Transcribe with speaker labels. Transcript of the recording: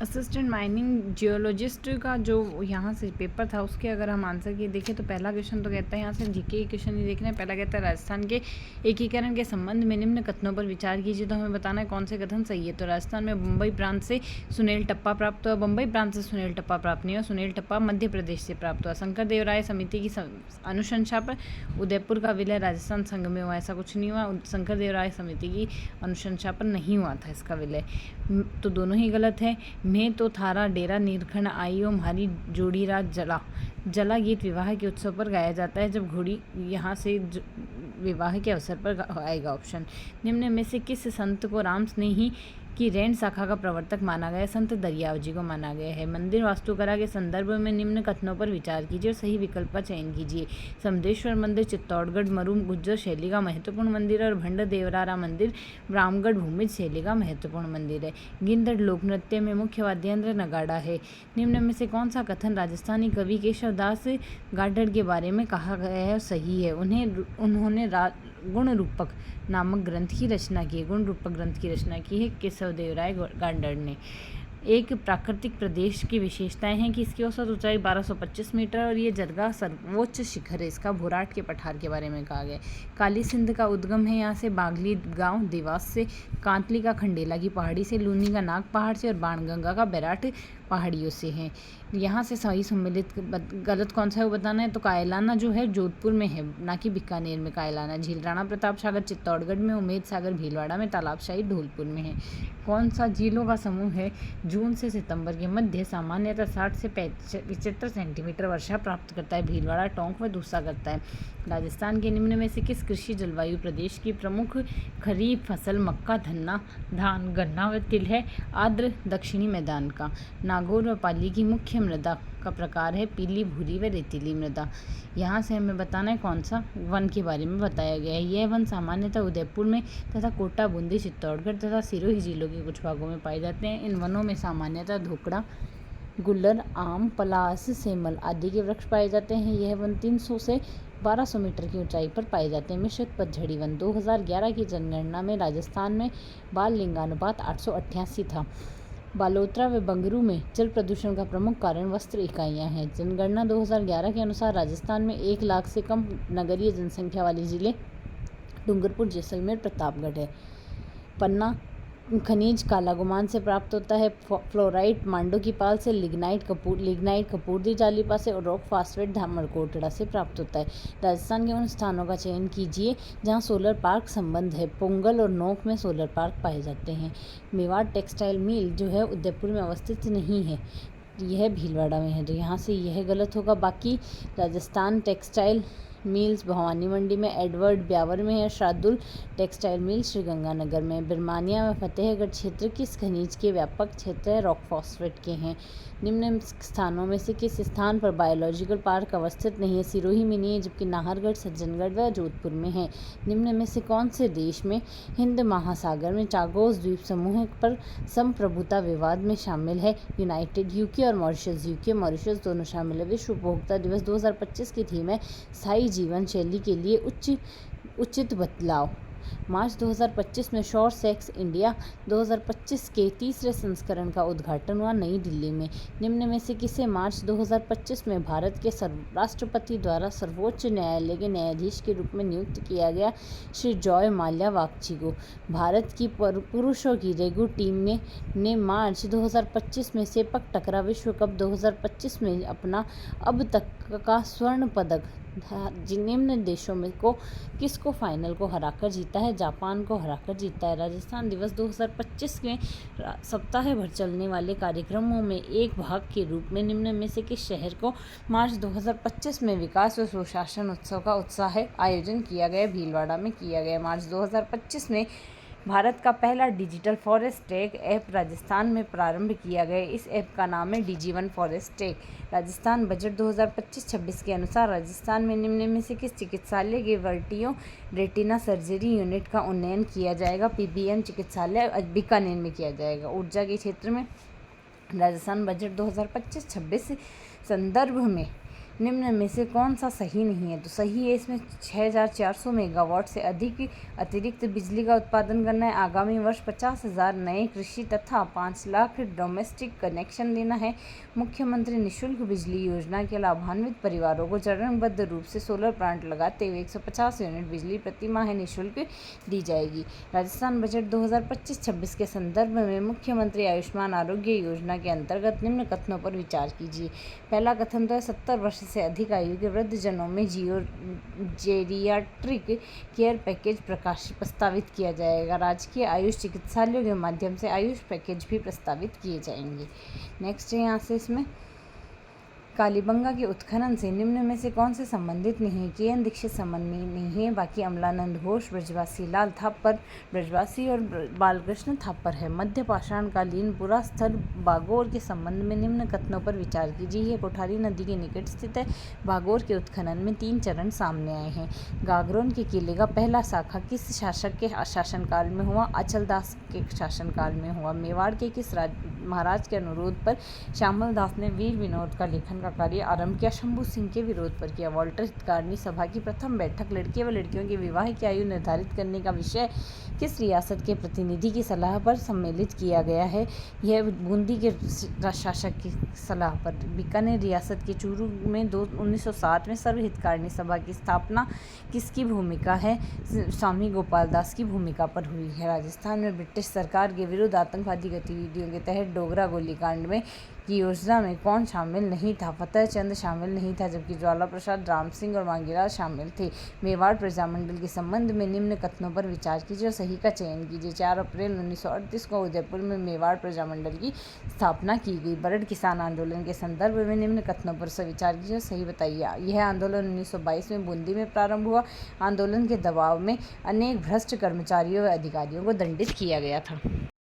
Speaker 1: Assistant mining geologist का जो यहाँ से पेपर था उसके अगर हम आंसर की देखें तो पहला क्वेश्चन तो कहता है, यहाँ से जीके क्वेश्चन ही देखना है। पहला कहता है राजस्थान के एकीकरण के संबंध में निम्न कथनों पर विचार कीजिए। तो हमें बताना है कौन से कथन सही है। तो राजस्थान में बम्बई प्रांत से सुनील टप्पा प्राप्त हुआ। बम्बई प्रांत से सुनील टप्पा प्राप्त नहीं हुआ, सुनील टप्पा मध्य प्रदेश से प्राप्त हुआ। शंकर देव राय समिति की अनुशंसा पर उदयपुर का विलय राजस्थान संघ में हुआ, ऐसा कुछ नहीं हुआ। शंकर देव राय समिति की अनुशंसा पर नहीं हुआ था इसका विलय, तो दोनों ही गलत है। मैं तो थारा डेरा निरखण आई ओ हमारी जोड़ी रात जला। जला गीत विवाह के उत्सव पर गाया जाता है जब घोड़ी यहाँ से विवाह के अवसर पर आएगा ऑप्शन। निम्न में से किस संत को राम स्नेही की रैन शाखा का प्रवर्तक माना गया? संत दरियाव जी को माना गया है। मंदिर वास्तुकला के संदर्भ में निम्न कथनों पर विचार कीजिए और सही विकल्प का चयन कीजिए। समदेश्वर मंदिर चित्तौड़गढ़ मरु गुज्जर शैली का महत्वपूर्ण मंदिर है और भंड देवरारा मंदिर रामगढ़ भूमिज शैली का महत्वपूर्ण मंदिर है। गिंधड़ लोक नृत्य में मुख्य वाद्य यंत्र नगाड़ा है। निम्न में से कौन सा कथन राजस्थानी कवि केशव दास गाडर के बारे में कहा गया है और सही है? उन्होंने गुण रूपक नामक ग्रंथ की रचना की है। गुण रूपक ग्रंथ की रचना की है केशव देव राय गाडर ने। एक प्राकृतिक प्रदेश की विशेषताएं हैं कि इसकी औसत ऊंचाई 1225 मीटर और ये जरगा सर्वोच्च शिखर है। इसका भोराट के पठार के बारे में कहा गया। काली सिंध का उद्गम है यहाँ से बागली गांव देवास से, कांतली का खंडेला की पहाड़ी से, लूनी का नाग पहाड़ से और बाणगंगा का बैराट पहाड़ियों से है। यहाँ से सही सम्मिलित गलत कौन सा है वो बताना है। तो कायलाना जो है जोधपुर में है, ना कि बीकानेर में कायलाना झील। राणा प्रताप सागर चित्तौड़गढ़ में, उमेद सागर भीलवाड़ा में, तालाबशाही धौलपुर में है। कौन सा झीलों का समूह है जून से सितंबर के मध्य सामान्यतः 60 से 75 सेंटीमीटर वर्षा प्राप्त करता है? भीलवाड़ा, टोंक व दूसरा करता है। राजस्थान के निम्न में से किस कृषि जलवायु प्रदेश की प्रमुख खरीफ फसल मक्का, धान, गन्ना व तिल है? आर्द्र दक्षिणी मैदान का। नागौर व पाली की मुख्य मृदा का प्रकार है पीली, भूरी व रेतीली मृदा। यहाँ से हमें बताना है कौन सा वन के बारे में बताया गया है। यह वन सामान्यतः उदयपुर में तथा कोटा, बूंदी, चित्तौड़गढ़ तथा सिरोही जिलों के कुछ भागों में पाए जाते हैं। इन वनों में सामान्यतः धोकड़ा, गुल्लर, आम, पलास, सेमल आदि के वृक्ष पाए जाते हैं। यह वन 300 से 1200 मीटर की ऊंचाई पर पाए जाते हैं। मिश्रित पतझड़ी वन। 2011 की जनगणना में राजस्थान में बाल लिंगानुपात 888 था। बालोतरा व बंगरू में जल प्रदूषण का प्रमुख कारण वस्त्र इकाइयां हैं। जनगणना 2011 के अनुसार राजस्थान में 1 लाख से कम नगरीय जनसंख्या वाले जिले डूंगरपुर, जैसलमेर, प्रतापगढ़ है। पन्ना खनिज कालागुमान से प्राप्त होता है। फ्लोराइट मांडो की पाल से, लिग्नाइट कपूरदी जालीपा से और रॉक फास्फेट धामरकोटड़ा से प्राप्त होता है। राजस्थान के उन स्थानों का चयन कीजिए जहां सोलर पार्क संबंध है। पोंगल और नोक में सोलर पार्क पाए जाते हैं। मेवाड़ टेक्सटाइल मिल जो है उदयपुर में अवस्थित नहीं है, यह भीलवाड़ा में है, तो यहाँ से यह गलत होगा। बाकी राजस्थान टेक्सटाइल मिल्स भवानी मंडी में, एडवर्ड ब्यावर में है। शार्दुल टेक्सटाइल मिल श्रीगंगानगर में। बिरमानिया व फतेहगढ़ क्षेत्र किस खनिज के व्यापक क्षेत्र है? रॉक फॉस्फेट के हैं। निम्न स्थानों में से किस स्थान पर बायोलॉजिकल पार्क अवस्थित नहीं है? सिरोही में नहीं है, जबकि नाहरगढ़, सज्जनगढ़ व जोधपुर में है। निम्न में से कौन से देश में हिंद महासागर में चागोस द्वीप समूह पर संप्रभुता विवाद में शामिल है? यूनाइटेड यूके और मॉरिशस। यूके, मॉरिशस दोनों शामिल है। विश्व उपभोक्ता दिवस 2025 की थीम है स्थायी जीवन शैली के लिए उचित बदलाव। मार्च 2025 में शोर सेक्स इंडिया 2025 के तीसरे संस्करण का उद्घाटन हुआ नई दिल्ली में। निम्न में से किसे मार्च 2025 में भारत के राष्ट्रपति द्वारा सर्वोच्च न्यायालय के न्यायाधीश के रूप में नियुक्त किया गया? श्री जॉय माल्या वागची को। भारत की पुरुषों की रेगू टीम ने मार्च 2025 में सेपक टकरा विश्व कप 2025 में अपना अब तक का स्वर्ण पदक निम्न देशों में किसको फाइनल को हराकर जीता है? जापान को हराकर जीता है। राजस्थान दिवस 2025 में सप्ताह भर चलने वाले कार्यक्रमों में एक भाग के रूप में निम्न में से किस शहर को मार्च 2025 में विकास व सुशासन उत्सव का उत्साह आयोजन किया गया? भीलवाड़ा में किया गया। मार्च 2025 में भारत का पहला digital forest track app Rajasthan में प्रारंभ किया गया। इस ऐप का नाम है DigiOne forest track. Rajasthan budget 2025-26 के अनुसार राजस्थान में निम्न में से किस चिकित्सालय के वर्टियो रेटिना सर्जरी यूनिट का उन्नयन किया जाएगा? PBM चिकित्सालय बीकानेर में किया जाएगा। ऊर्जा के क्षेत्र में राजस्थान बजट 2025-26 संदर्भ में निम्न में से कौन सा सही नहीं है? तो सही है इसमें 6400 मेगावाट से अधिक अतिरिक्त बिजली का उत्पादन करना है। आगामी वर्ष 50,000 नए कृषि तथा 5 लाख डोमेस्टिक कनेक्शन देना है। मुख्यमंत्री निःशुल्क बिजली योजना के लाभान्वित परिवारों को चरणबद्ध रूप से सोलर प्लांट लगाते हुए 150 यूनिट बिजली प्रति माह निःशुल्क दी जाएगी। राजस्थान बजट 2025-26 के संदर्भ में मुख्यमंत्री आयुष्मान आरोग्य योजना के अंतर्गत निम्न कथनों पर विचार कीजिए। पहला कथन तो है 70 वर्ष से अधिक आयु के वृद्धजनों में जेरियाट्रिक केयर पैकेज प्रस्तावित किया जाएगा। राजकीय आयुष चिकित्सालयों के माध्यम से आयुष पैकेज भी प्रस्तावित किए जाएंगे। नेक्स्ट है यहाँ से इसमें कालीबंगा के उत्खनन से निम्न में से कौन से संबंधित नहीं है? के एन दीक्षित संबंधी नहीं है, बाकी अमलानंद घोष, ब्रजवासी लाल थापर, ब्रजवासी और बालकृष्ण थापर है। मध्य पाषाण कालीन पुरास्थल बागोर के संबंध में निम्न कथनों पर विचार कीजिए। यह कोठारी नदी के निकट स्थित है। बागोर के उत्खनन में 3 चरण सामने आए हैं। गागरोन के किले का पहला शाखा किस शासक के शासनकाल में हुआ? अचल दास के शासनकाल में हुआ। मेवाड़ के किस महाराज के अनुरोध पर श्यामल दास ने वीर विनोद का लेखन का कार्य आरंभ किया? शंभू सिंह के विरोध पर किया। वॉल्टर हितकारिणी सभा की प्रथम बैठक लड़के व लड़कियों के विवाह की आयु निर्धारित करने का विषय किस रियासत के प्रतिनिधि की सलाह पर सम्मिलित किया गया है? यह बूंदी के शासक की सलाह पर। बीकानेर रियासत के चूरू में 1907 में सर्व हितकारिणी सभा की स्थापना किसकी भूमिका है? स्वामी गोपाल दास की भूमिका पर हुई है। राजस्थान में ब्रिटिश सरकार के विरुद्ध आतंकवादी गतिविधियों के तहत डोगरा गोलीकांड में की योजना में कौन शामिल नहीं था? फतेह चंद शामिल नहीं था, जबकि ज्वाला प्रसाद, राम सिंह और मांगीलाल शामिल थे। मेवाड़ प्रजामंडल के संबंध में निम्न कथनों पर विचार कीजिए और सही का चयन कीजिए। 4 अप्रैल 1938 को उदयपुर में मेवाड़ प्रजामंडल की स्थापना की गई। बरड़ किसान आंदोलन के संदर्भ में निम्न कथनों पर विचार कीजिए और सही बताइए। यह आंदोलन 1922 में बूंदी में प्रारंभ हुआ। आंदोलन के दबाव में अनेक भ्रष्ट कर्मचारियों व अधिकारियों को दंडित किया गया था।